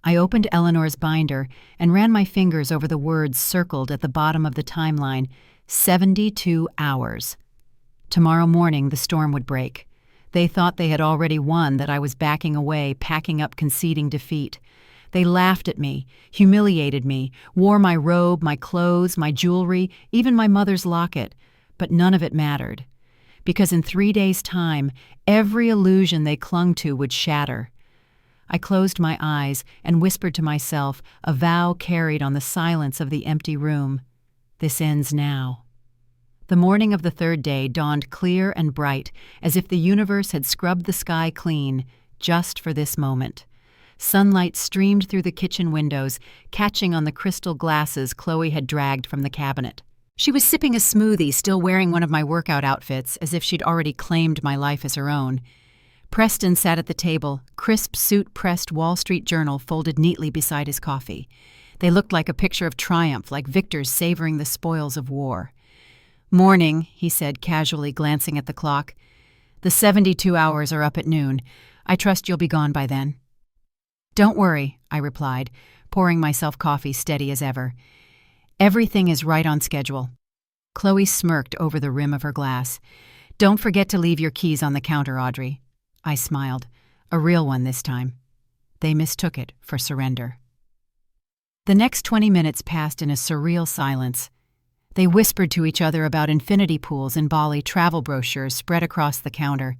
I opened Eleanor's binder and ran my fingers over the words circled at the bottom of the timeline. 72 hours. Tomorrow morning the storm would break. They thought they had already won, that I was backing away, packing up, conceding defeat. They laughed at me, humiliated me, wore my robe, my clothes, my jewelry, even my mother's locket, but none of it mattered. Because in 3 days' time, every illusion they clung to would shatter. I closed my eyes and whispered to myself, a vow carried on the silence of the empty room. This ends now. The morning of the 3rd day dawned clear and bright, as if the universe had scrubbed the sky clean, just for this moment. Sunlight streamed through the kitchen windows, catching on the crystal glasses Chloe had dragged from the cabinet. She was sipping a smoothie, still wearing one of my workout outfits, as if she'd already claimed my life as her own. Preston sat at the table, crisp suit-pressed Wall Street Journal folded neatly beside his coffee. They looked like a picture of triumph, like victors savoring the spoils of war. "Morning," he said, casually glancing at the clock. "The 72 hours are up at noon. I trust you'll be gone by then." "Don't worry," I replied, pouring myself coffee steady as ever. "Everything is right on schedule." Chloe smirked over the rim of her glass. "Don't forget to leave your keys on the counter, Audrey." I smiled. A real one this time. They mistook it for surrender. The next 20 minutes passed in a surreal silence. They whispered to each other about infinity pools and Bali travel brochures spread across the counter.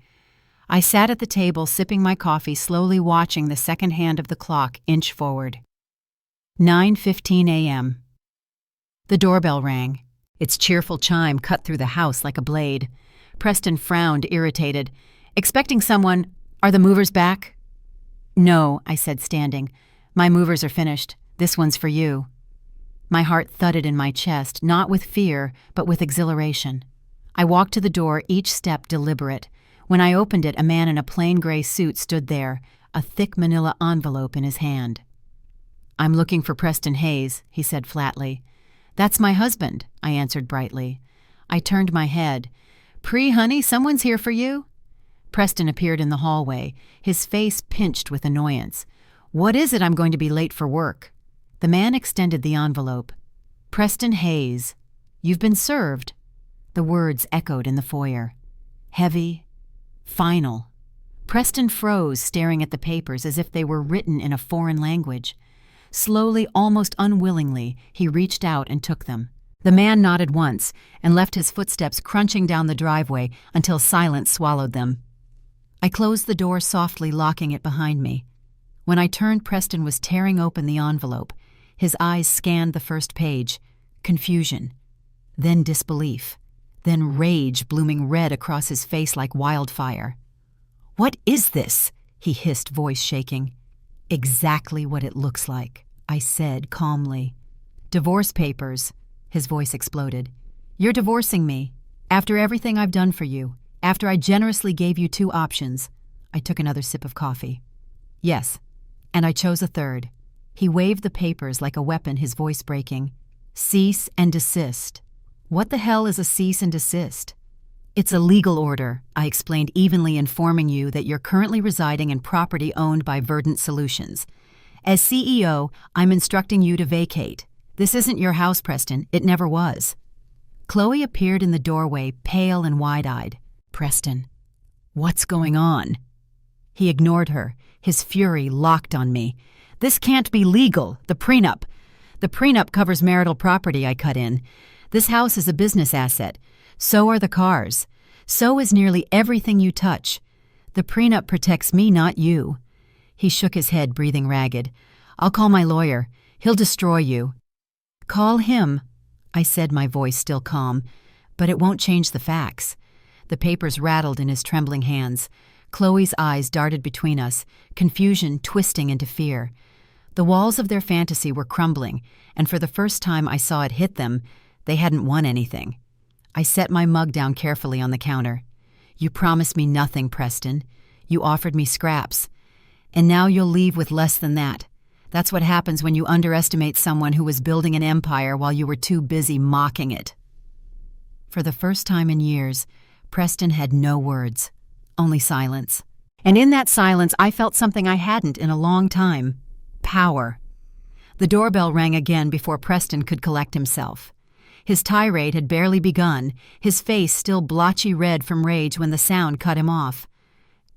I sat at the table sipping my coffee, slowly watching the second hand of the clock inch forward. 9:15 a.m. The doorbell rang. Its cheerful chime cut through the house like a blade. Preston frowned, irritated. "Expecting someone? Are the movers back?" "No," I said, standing. "My movers are finished. This one's for you." My heart thudded in my chest, not with fear, but with exhilaration. I walked to the door, each step deliberate. When I opened it, a man in a plain gray suit stood there, a thick manila envelope in his hand. "I'm looking for Preston Hayes," he said flatly. "That's my husband," I answered brightly. I turned my head. "Honey, someone's here for you." Preston appeared in the hallway, his face pinched with annoyance. "What is it? I'm going to be late for work." The man extended the envelope. "Preston Hayes, you've been served." The words echoed in the foyer. Heavy, final. Preston froze, staring at the papers as if they were written in a foreign language. Slowly, almost unwillingly, he reached out and took them. The man nodded once and left his footsteps crunching down the driveway until silence swallowed them. I closed the door softly, locking it behind me. When I turned, Preston was tearing open the envelope. His eyes scanned the first page. Confusion. Then disbelief. Then rage blooming red across his face like wildfire. "What is this?" he hissed, voice shaking. "Exactly what it looks like," I said calmly. "Divorce papers," his voice exploded. "You're divorcing me. After everything I've done for you. After I generously gave you 2 options. I took another sip of coffee. "Yes, and I chose a third." He waved the papers like a weapon, his voice breaking. "Cease and desist." "What the hell is a cease and desist?" "It's a legal order," I explained, evenly informing you that you're currently residing in property owned by Verdant Solutions. As CEO, I'm instructing you to vacate. This isn't your house, Preston. It never was. Chloe appeared in the doorway, pale and wide-eyed. "Preston, what's going on?" He ignored her, his fury locked on me. "This can't be legal. The prenup. The prenup covers marital property," I cut in. "This house is a business asset. So are the cars. So is nearly everything you touch. The prenup protects me, not you." He shook his head, breathing ragged. "I'll call my lawyer. He'll destroy you." "Call him," I said, my voice still calm. "But it won't change the facts." The papers rattled in his trembling hands. Chloe's eyes darted between us, confusion twisting into fear. The walls of their fantasy were crumbling, and for the first time I saw it hit them. They hadn't won anything. I set my mug down carefully on the counter. "You promised me nothing, Preston. You offered me scraps. And now you'll leave with less than that. That's what happens when you underestimate someone who was building an empire while you were too busy mocking it. For the first time in years, Preston had no words, only silence. And in that silence, I felt something I hadn't in a long time: power. The doorbell rang again before Preston could collect himself. His tirade had barely begun, his face still blotchy red from rage when the sound cut him off.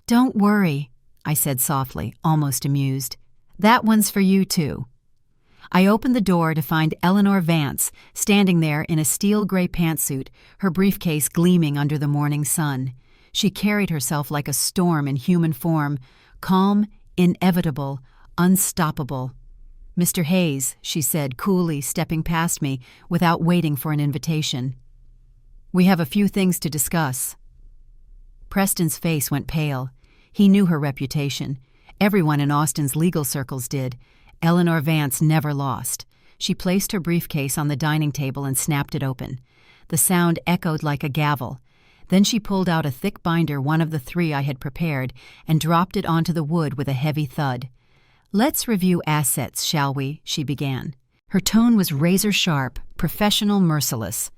"Don't worry," I said softly, almost amused. "That one's for you, too." I opened the door to find Eleanor Vance standing there in a steel gray pantsuit, her briefcase gleaming under the morning sun. She carried herself like a storm in human form, calm, inevitable, unstoppable. "Mr. Hayes," she said coolly, stepping past me without waiting for an invitation. "We have a few things to discuss." Preston's face went pale. He knew her reputation. Everyone in Austin's legal circles did. Eleanor Vance never lost. She placed her briefcase on the dining table and snapped it open. The sound echoed like a gavel. Then she pulled out a thick binder, one of the 3 I had prepared, and dropped it onto the wood with a heavy thud. "Let's review assets, shall we?" she began. Her tone was razor-sharp, professional, merciless.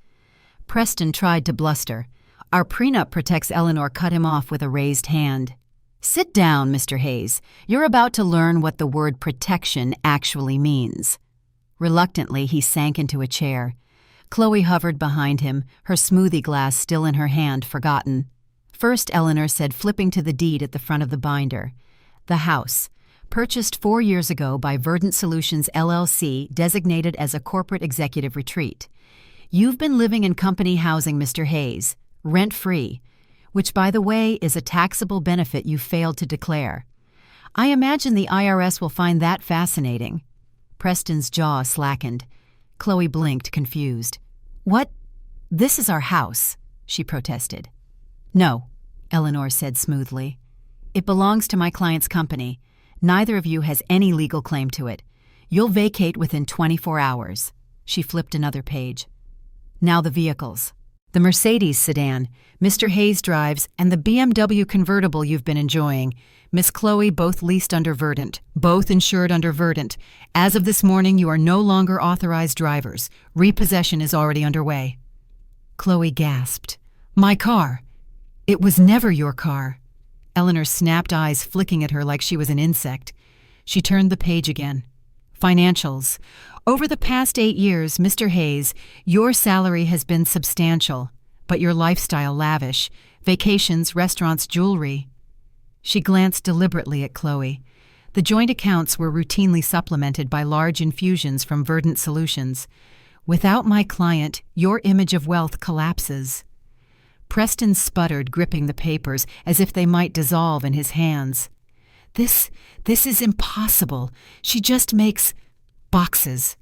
Preston tried to bluster. "Our prenup protects," Eleanor cut him off with a raised hand. "Sit down, Mr. Hayes. You're about to learn what the word protection actually means." Reluctantly, he sank into a chair. Chloe hovered behind him, her smoothie glass still in her hand, forgotten. "First," Eleanor said, flipping to the deed at the front of the binder. "The house, purchased 4 years ago by Verdant Solutions LLC, designated as a corporate executive retreat. You've been living in company housing, Mr. Hayes, rent-free, which, by the way, is a taxable benefit you failed to declare. I imagine the IRS will find that fascinating." Preston's jaw slackened. Chloe blinked, confused. "What? This is our house," she protested. "No," Eleanor said smoothly. "It belongs to my client's company. Neither of you has any legal claim to it. You'll vacate within 24 hours. She flipped another page. "Now the vehicles. The Mercedes sedan Mr. Hayes drives, and the BMW convertible you've been enjoying. Miss Chloe, both leased under Verdant, both insured under Verdant. As of this morning, you are no longer authorized drivers. Repossession is already underway." Chloe gasped. "My car! It was never your car." Eleanor's snapped eyes flicking at her like she was an insect. She turned the page again. "Financials. Over the past 8 years, Mr. Hayes, your salary has been substantial, but your lifestyle lavish. Vacations, restaurants, jewelry." She glanced deliberately at Chloe. The joint accounts were routinely supplemented by large infusions from Verdant Solutions. "Without my client, your image of wealth collapses." Preston sputtered, gripping the papers as if they might dissolve in his hands. This is impossible. She just makes boxes."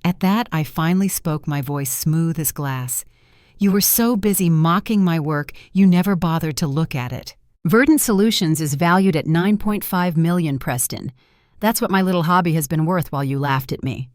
At that, I finally spoke, my voice smooth as glass. "You were so busy mocking my work, you never bothered to look at it. Verdant Solutions is valued at $9.5 million, Preston. That's what my little hobby has been worth while you laughed at me."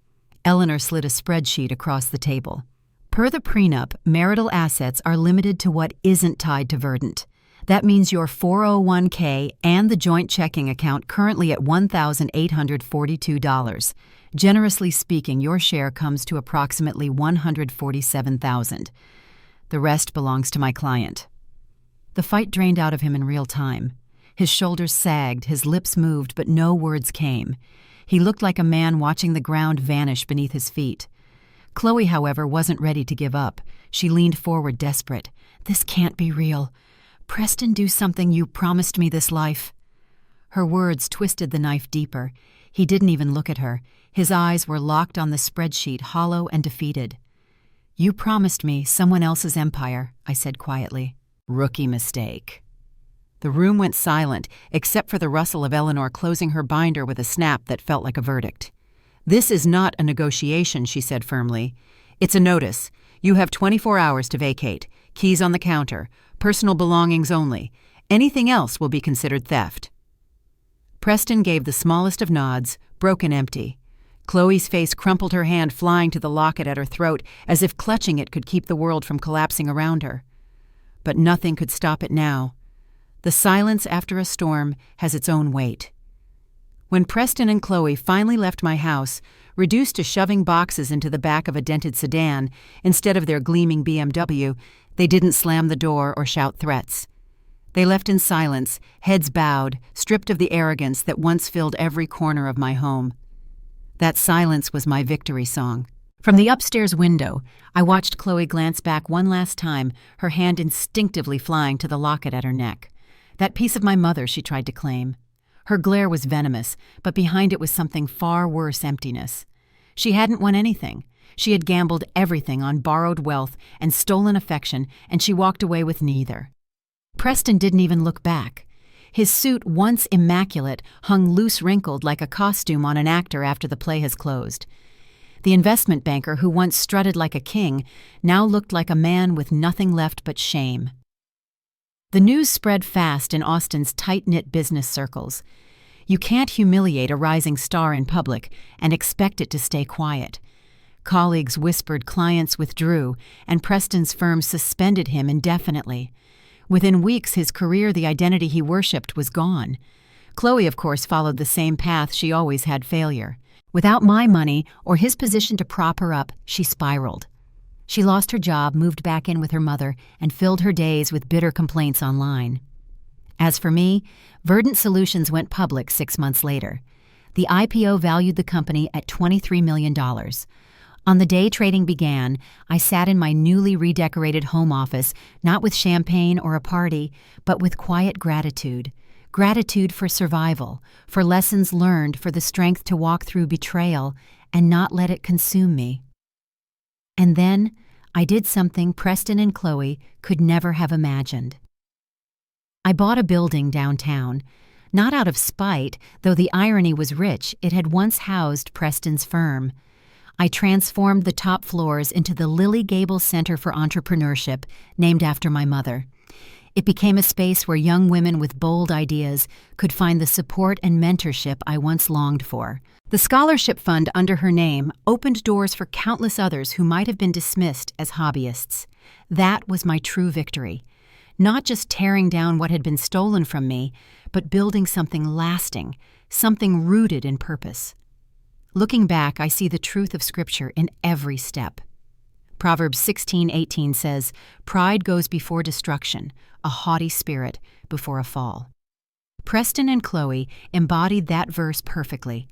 Eleanor slid a spreadsheet across the table. "Per the prenup, marital assets are limited to what isn't tied to Verdant. That means your 401k and the joint checking account currently at $1,842. Generously speaking, your share comes to approximately $147,000. The rest belongs to my client." The fight drained out of him in real time. His shoulders sagged, his lips moved, but no words came. He looked like a man watching the ground vanish beneath his feet. Chloe, however, wasn't ready to give up. She leaned forward, desperate. "This can't be real. Preston, do something. You promised me this life." Her words twisted the knife deeper. He didn't even look at her. His eyes were locked on the spreadsheet, hollow and defeated. "You promised me someone else's empire," I said quietly. "Rookie mistake." The room went silent, except for the rustle of Eleanor closing her binder with a snap that felt like a verdict. "This is not a negotiation," she said firmly. "It's a notice. You have 24 hours to vacate. Keys on the counter. Personal belongings only. Anything else will be considered theft." Preston gave the smallest of nods, broken empty. Chloe's face crumpled, her hand flying to the locket at her throat, as if clutching it could keep the world from collapsing around her. But nothing could stop it now. The silence after a storm has its own weight. When Preston and Chloe finally left my house, reduced to shoving boxes into the back of a dented sedan instead of their gleaming BMW, they didn't slam the door or shout threats. They left in silence, heads bowed, stripped of the arrogance that once filled every corner of my home. That silence was my victory song. From the upstairs window, I watched Chloe glance back one last time, her hand instinctively flying to the locket at her neck. That piece of my mother she tried to claim. Her glare was venomous, but behind it was something far worse: emptiness. She hadn't won anything. She had gambled everything on borrowed wealth and stolen affection, and she walked away with neither. Preston didn't even look back. His suit, once immaculate, hung loose wrinkled like a costume on an actor after the play has closed. The investment banker who once strutted like a king now looked like a man with nothing left but shame. The news spread fast in Austin's tight-knit business circles. You can't humiliate a rising star in public and expect it to stay quiet. Colleagues whispered, clients withdrew, and Preston's firm suspended him indefinitely. Within weeks, his career, the identity he worshipped, was gone. Chloe, of course, followed the same path she always had: failure. Without my money or his position to prop her up, she spiraled. She lost her job, moved back in with her mother, and filled her days with bitter complaints online. As for me, Verdant Solutions went public 6 months later. The IPO valued the company at $23 million. On the day trading began, I sat in my newly redecorated home office, not with champagne or a party, but with quiet gratitude. Gratitude for survival, for lessons learned, for the strength to walk through betrayal and not let it consume me. And then I did something Preston and Chloe could never have imagined. I bought a building downtown, not out of spite, though the irony was rich. It had once housed Preston's firm. I transformed the top floors into the Lily Gable Center for Entrepreneurship, named after my mother. It became a space where young women with bold ideas could find the support and mentorship I once longed for. The scholarship fund under her name opened doors for countless others who might have been dismissed as hobbyists. That was my true victory. Not just tearing down what had been stolen from me, but building something lasting, something rooted in purpose. Looking back, I see the truth of Scripture in every step. Proverbs 16:18 says, "Pride goes before destruction, a haughty spirit before a fall." Preston and Chloe embodied that verse perfectly.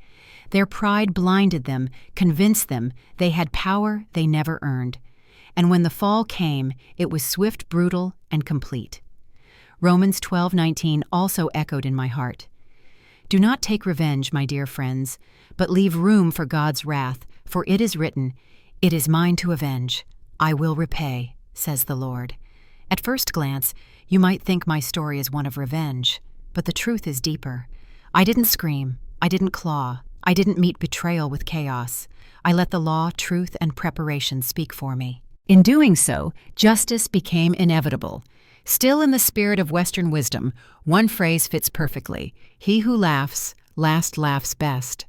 Their pride blinded them, convinced them they had power they never earned. And when the fall came, it was swift, brutal, and complete. Romans 12:19 also echoed in my heart. Do not take revenge, my dear friends, but leave room for God's wrath, for it is written, "It is mine to avenge. I will repay," says the Lord. At first glance, you might think my story is one of revenge, but the truth is deeper. I didn't scream. I didn't claw. I didn't meet betrayal with chaos. I let the law, truth, and preparation speak for me. In doing so, justice became inevitable. Still in the spirit of Western wisdom, one phrase fits perfectly: he who laughs, last laughs best.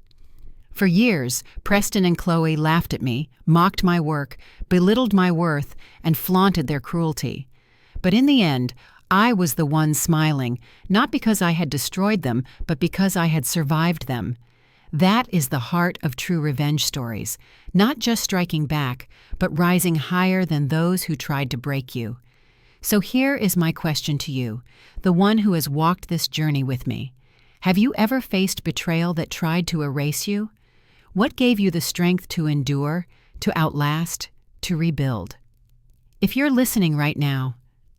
For years, Preston and Chloe laughed at me, mocked my work, belittled my worth, and flaunted their cruelty. But in the end, I was the one smiling, not because I had destroyed them, but because I had survived them. That is the heart of true revenge stories, not just striking back, but rising higher than those who tried to break you. So here is my question to you, the one who has walked this journey with me. Have you ever faced betrayal that tried to erase you? What gave you the strength to endure, to outlast, to rebuild? If you're listening right now,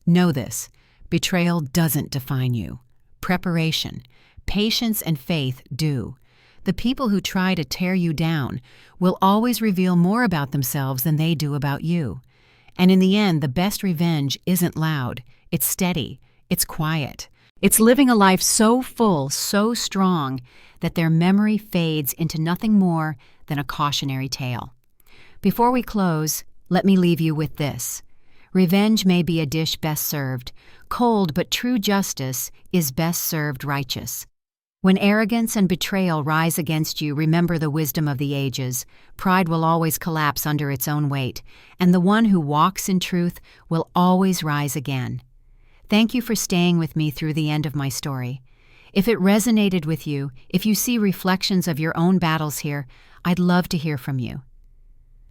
know this: betrayal doesn't define you. Preparation, patience, and faith do. The people who try to tear you down will always reveal more about themselves than they do about you. And in the end, the best revenge isn't loud. It's steady. It's quiet. It's living a life so full, so strong, that their memory fades into nothing more than a cautionary tale. Before we close, let me leave you with this. Revenge may be a dish best served cold, but true justice is best served righteous. When arrogance and betrayal rise against you, remember the wisdom of the ages. Pride will always collapse under its own weight, and the one who walks in truth will always rise again. Thank you for staying with me through the end of my story. If it resonated with you, if you see reflections of your own battles here, I'd love to hear from you.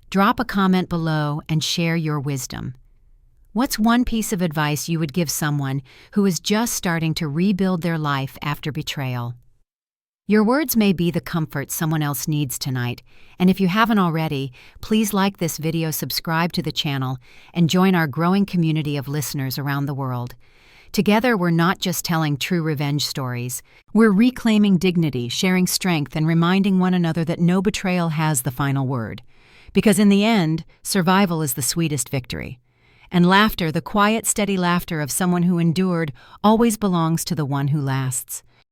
Drop a comment below and share your wisdom. What's one piece of advice you would give someone who is just starting to rebuild their life after betrayal? Your words may be the comfort someone else needs tonight, and if you haven't already, please like this video, subscribe to the channel, and join our growing community of listeners around the world. Together, we're not just telling true revenge stories. We're reclaiming dignity, sharing strength, and reminding one another that no betrayal has the final word. Because in the end, survival is the sweetest victory. And laughter, the quiet, steady laughter of someone who endured, always belongs to the one who lasts.